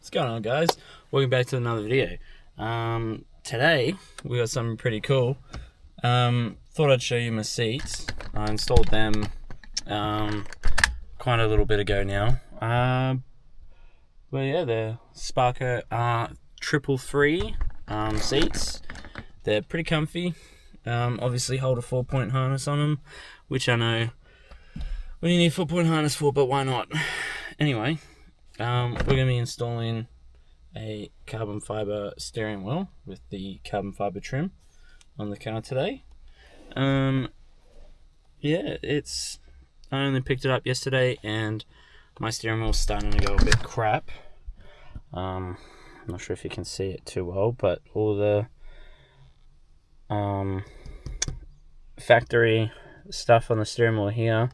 What's going on, guys? Welcome back to another video. Today we got something pretty cool. Thought I'd show you my seats. I installed them quite a little bit ago now. But yeah, they're Sparker 333 seats. They're pretty comfy. Obviously hold a 4-point harness on them, which I know what do you need 4-point harness for, but why not? Anyway, we're going to be installing a carbon fiber steering wheel with the carbon fiber trim on the car today. Yeah, I only picked it up yesterday and my steering wheel's starting to go a bit crap. I'm not sure if you can see it too well, but all the factory stuff on the steering wheel here,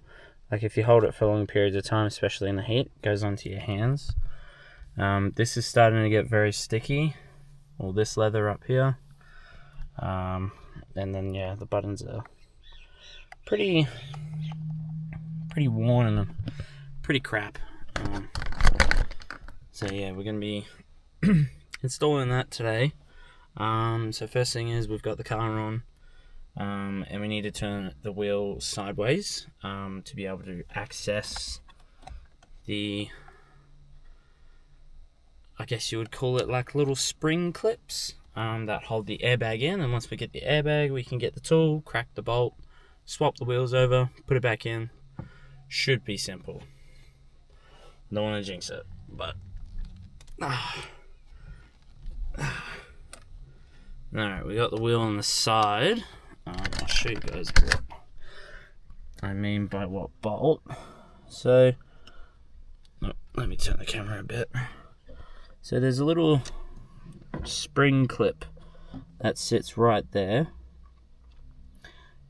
like if you hold it for long periods of time, especially in the heat, it goes onto your hands. This is starting to get very sticky, all this leather up here. And then yeah, the buttons are pretty worn and pretty crap. So yeah, we're going to be installing that today. So first thing is we've got the car on, and we need to turn the wheel sideways to be able to access the, I guess you would call it like little spring clips that hold the airbag in. And once we get the airbag, we can get the tool, crack the bolt, swap the wheels over, put it back in. Should be simple. Don't want to jinx it, but alright, we got the wheel on the side. I'll show you guys what I mean by what bolt. So, let me turn the camera a bit. So there's a little spring clip that sits right there,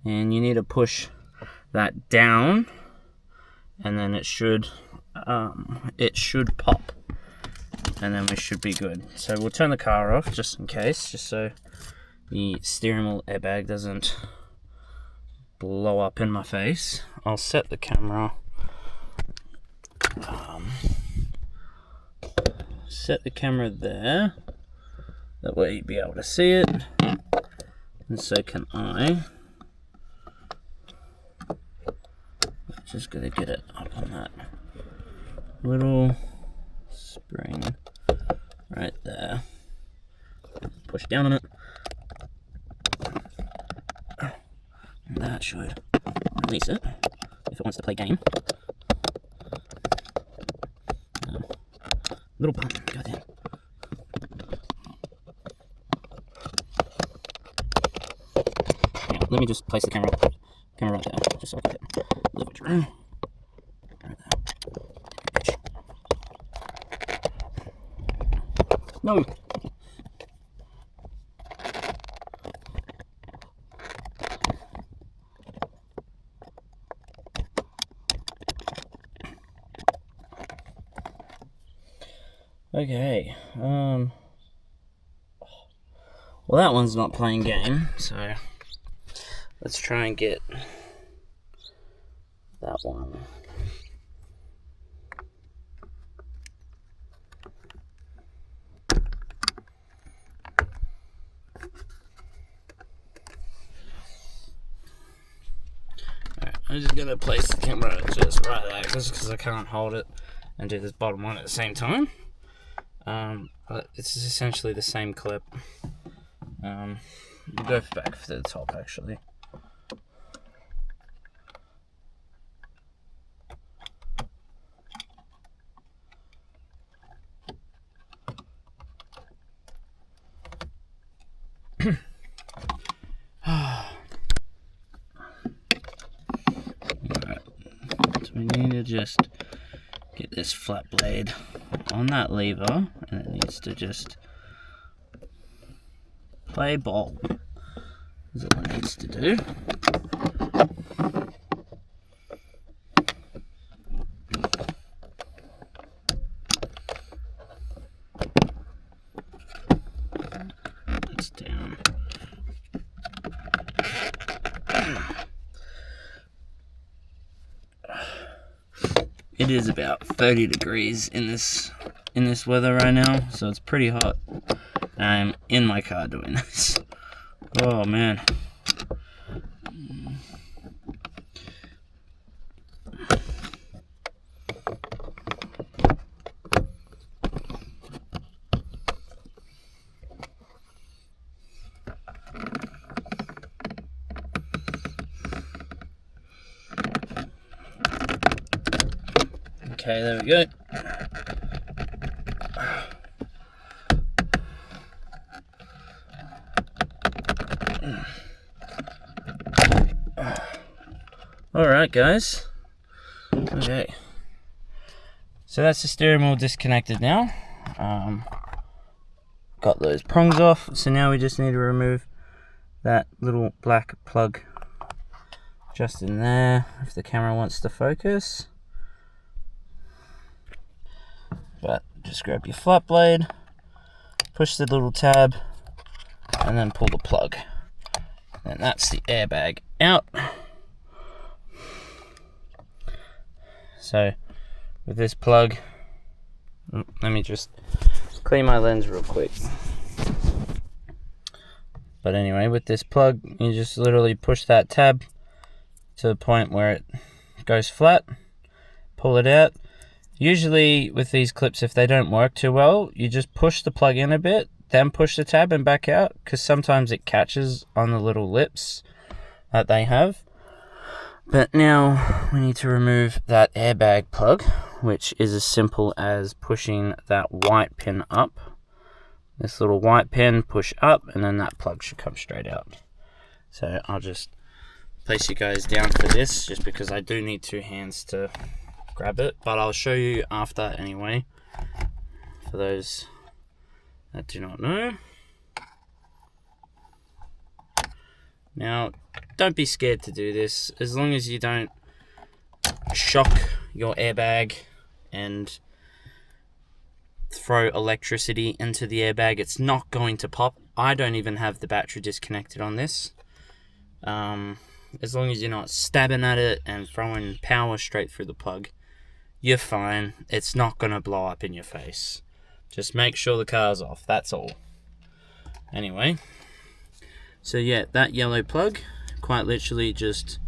and you need to push that down, and then it should pop, and then we should be good. So we'll turn the car off just in case, just so the steering wheel airbag doesn't blow up in my face. I'll set the camera, there, that way you'll be able to see it, and so can I. Just gonna get it up on that little spring right there. Push down on it. And that should release it if it wants to play game. Little pump, goddamn. Yeah, let me just place the camera right there, just so I can get a little bit room. Right there. No! Okay, well, that one's not playing game, so let's try and get that one. Alright, I'm just gonna place the camera just right there, just because I can't hold it and do this bottom one at the same time. But it's essentially the same clip. We'll go back to the top actually. Alright, so we need to just get this flat blade on that lever, and it needs to just play ball. Is all it needs to do. That's down. It is about 30 degrees in this in this weather right now, so it's pretty hot. I'm in my car doing this. Oh man. Okay, there we go. Alright guys, okay, so that's the steering wheel disconnected now. Got those prongs off, so now we just need to remove that little black plug just in there, if the camera wants to focus. But just grab your flat blade, push the little tab, and then pull the plug. And that's the airbag out. So with this plug, let me just clean my lens real quick. But anyway, with this plug, you just literally push that tab to the point where it goes flat, pull it out. Usually with these clips, if they don't work too well, you just push the plug in a bit, then push the tab and back out, because sometimes it catches on the little lips that they have. But now we need to remove that airbag plug, which is as simple as pushing that white pin up. This little white pin, push up, and then that plug should come straight out. So I'll just place you guys down for this, just because I do need two hands to grab it, but I'll show you after anyway, for those that do not know. Now, don't be scared to do this, as long as you don't shock your airbag and throw electricity into the airbag. It's not going to pop. I don't even have the battery disconnected on this. As long as you're not stabbing at it and throwing power straight through the plug, you're fine. It's not going to blow up in your face. Just make sure the car's off, that's all. Anyway, so yeah, that yellow plug, quite literally just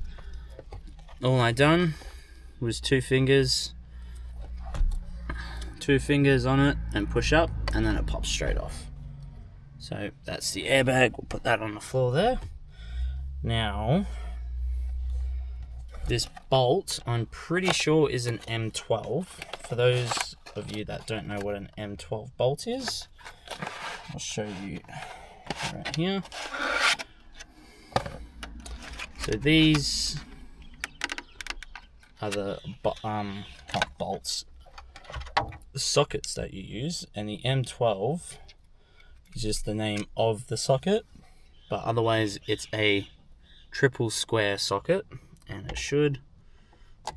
all I done was two fingers on it and push up, and then it pops straight off. So that's the airbag. We'll put that on the floor there. Now, this bolt, I'm pretty sure, is an M12. For those of you that don't know what an M12 bolt is, I'll show you right here. So these are the not bolts, the sockets that you use, and the M12 is just the name of the socket, but otherwise it's a triple square socket, and it should,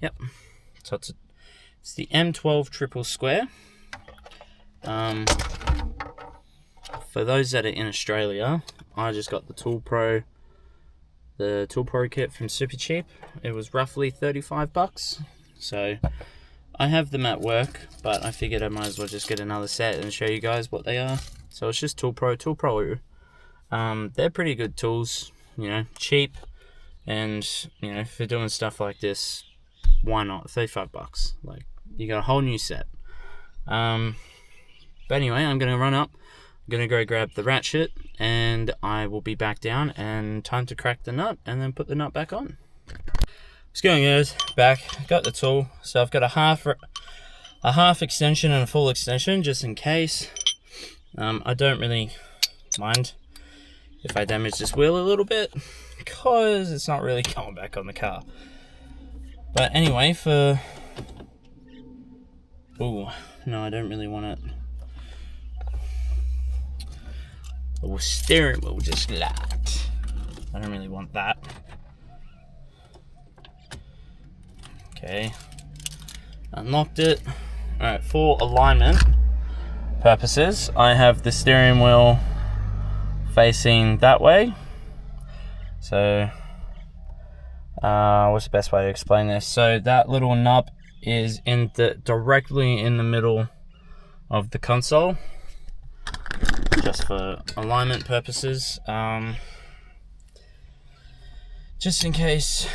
yep, so it's the M12 triple square. For those that are in Australia, I just got the Tool Pro kit from Super Cheap. It was roughly 35 bucks. So I have them at work, but I figured I might as well just get another set and show you guys what they are. So it's just Tool Pro. They're pretty good tools, you know, cheap, and you know, for doing stuff like this, why not? 35 bucks. Like, you got a whole new set. But anyway, I'm gonna run up. I'm gonna go grab the ratchet, and I will be back down, and time to crack the nut and then put the nut back on. What's going on, guys? Back, got the tool. So I've got a half extension and a full extension, just in case. I don't really mind if I damage this wheel a little bit, because it's not really going back on the car. But anyway, for... oh, no, I don't really want it. The steering wheel just locked. I don't really want that. Okay, unlocked it. Alright, for alignment purposes, I have the steering wheel facing that way. So, what's the best way to explain this? So that little knob is directly in the middle of the console, just for alignment purposes. Just in case,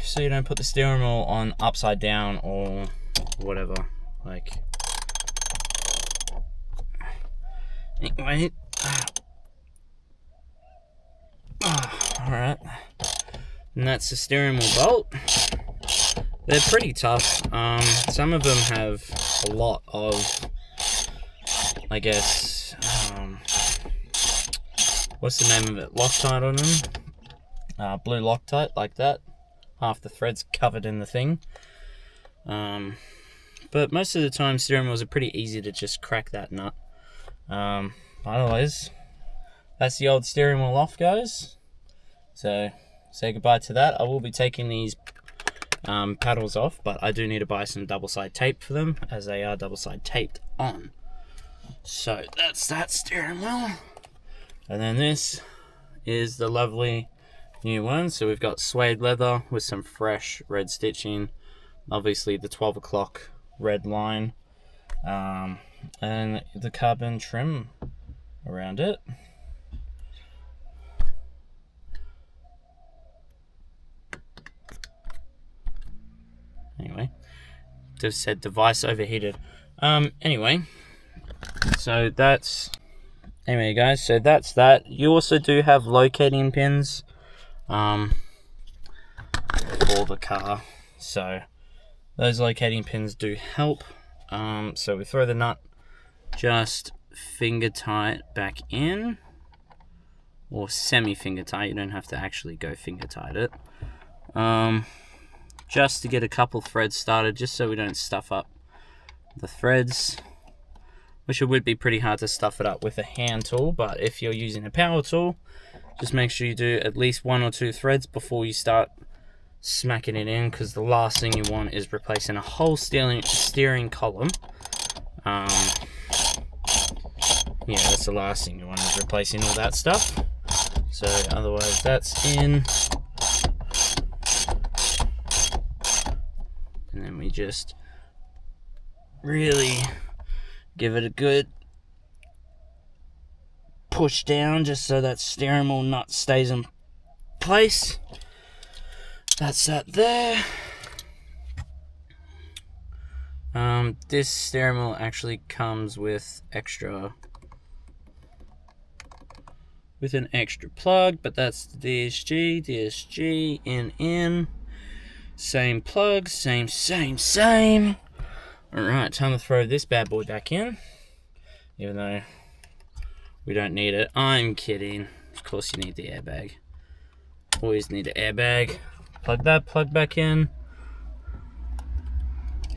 so you don't put the steering wheel on upside down or whatever. Like, anyway, alright, and that's the steering wheel bolt. They're pretty tough. Some of them have a lot of, I guess, what's the name of it? Loctite on them. Blue Loctite, like that. Half the thread's covered in the thing. But most of the time, steering wheels are pretty easy to just crack that nut. Otherwise, that's the old steering wheel off, guys. So, say goodbye to that. I will be taking these paddles off, but I do need to buy some double-side tape for them, as they are double-side taped on. So that's that steering wheel, and then this is the lovely new one. So we've got suede leather with some fresh red stitching, obviously the 12 o'clock red line, and the carbon trim around it. Anyway, just said device overheated. Anyway, so that's, anyway guys, so that's that. You also do have locating pins for the car, so those locating pins do help. So we throw the nut just finger tight back in, or semi finger tight. You don't have to actually go finger tight it. Just to get a couple threads started, just so we don't stuff up the threads, which it would be pretty hard to stuff it up with a hand tool, but if you're using a power tool, just make sure you do at least 1 or 2 threads before you start smacking it in, because the last thing you want is replacing a whole steering column. Yeah, that's the last thing you want, is replacing all that stuff. So otherwise that's in. And then we just really give it a good push down, just so that steering wheel nut stays in place. That's that there. This steering wheel actually comes with an extra plug, but that's the DSG in. Same plug, same. Alright, time to throw this bad boy back in, even though we don't need it. I'm kidding. Of course you need the airbag. Always need an airbag. Plug that plug back in.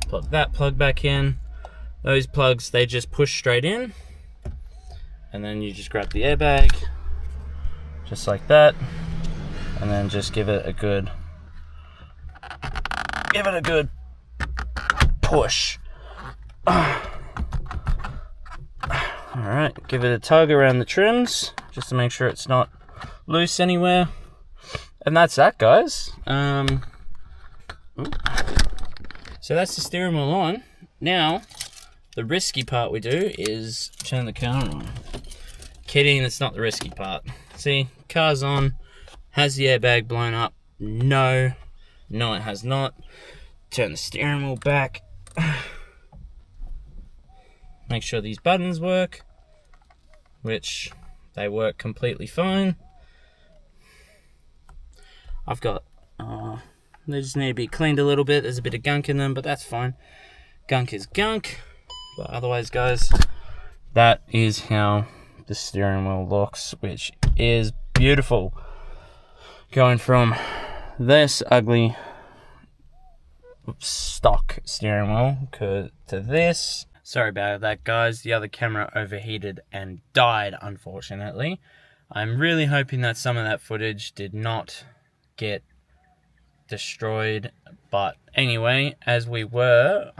Plug that plug back in. Those plugs, they just push straight in. And then you just grab the airbag, just like that. And then just give it a good push. Alright, give it a tug around the trims, just to make sure it's not loose anywhere. And that's that, guys. So that's the steering wheel on. Now, the risky part we do is turn the car on. Kidding, it's not the risky part. See, car's on. Has the airbag blown up? No, it has not. Turn the steering wheel back. Make sure these buttons work, which they work completely fine. I've got, they just need to be cleaned a little bit. There's a bit of gunk in them, but that's fine. Gunk is gunk. But otherwise, guys, that is how the steering wheel looks, which is beautiful. Going from this ugly stock steering wheel to this. Sorry about that, guys. The other camera overheated and died, unfortunately. I'm really hoping that some of that footage did not get destroyed, but anyway, as we were,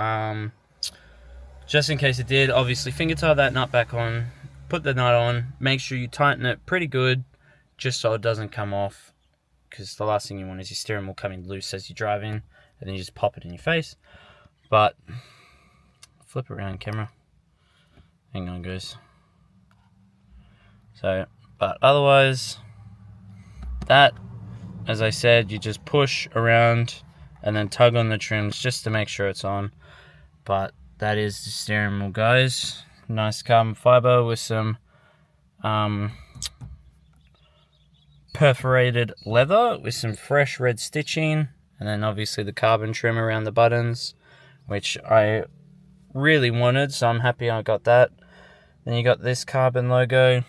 just in case it did, obviously finger tie that nut back on, put the nut on, make sure you tighten it pretty good, just so it doesn't come off, because the last thing you want is your steering wheel coming loose as you're driving, and then you just pop it in your face. But flip around, camera. Hang on, guys. So, but otherwise, that, as I said, you just push around and then tug on the trims just to make sure it's on. But that is the steering wheel, guys. Nice carbon fiber with some perforated leather with some fresh red stitching, and then obviously the carbon trim around the buttons, which I really wanted, so I'm happy I got that. Then you got this carbon logo,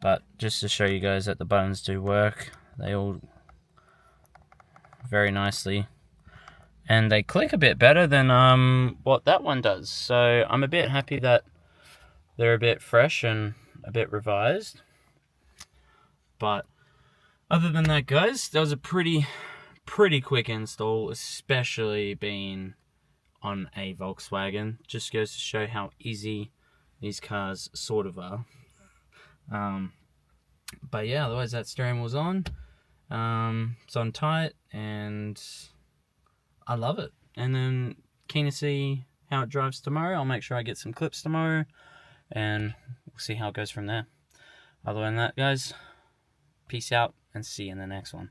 but just to show you guys that the buttons do work, they all very nicely, and they click a bit better than what that one does, so I'm a bit happy that they're a bit fresh and a bit revised. But other than that, guys, that was a pretty quick install, especially being on a Volkswagen. Just goes to show how easy these cars sort of are. But yeah, otherwise that steering wheel's on. It's on tight, and I love it. And then keen to see how it drives tomorrow. I'll make sure I get some clips tomorrow, and we'll see how it goes from there. Other than that, guys, peace out and see you in the next one.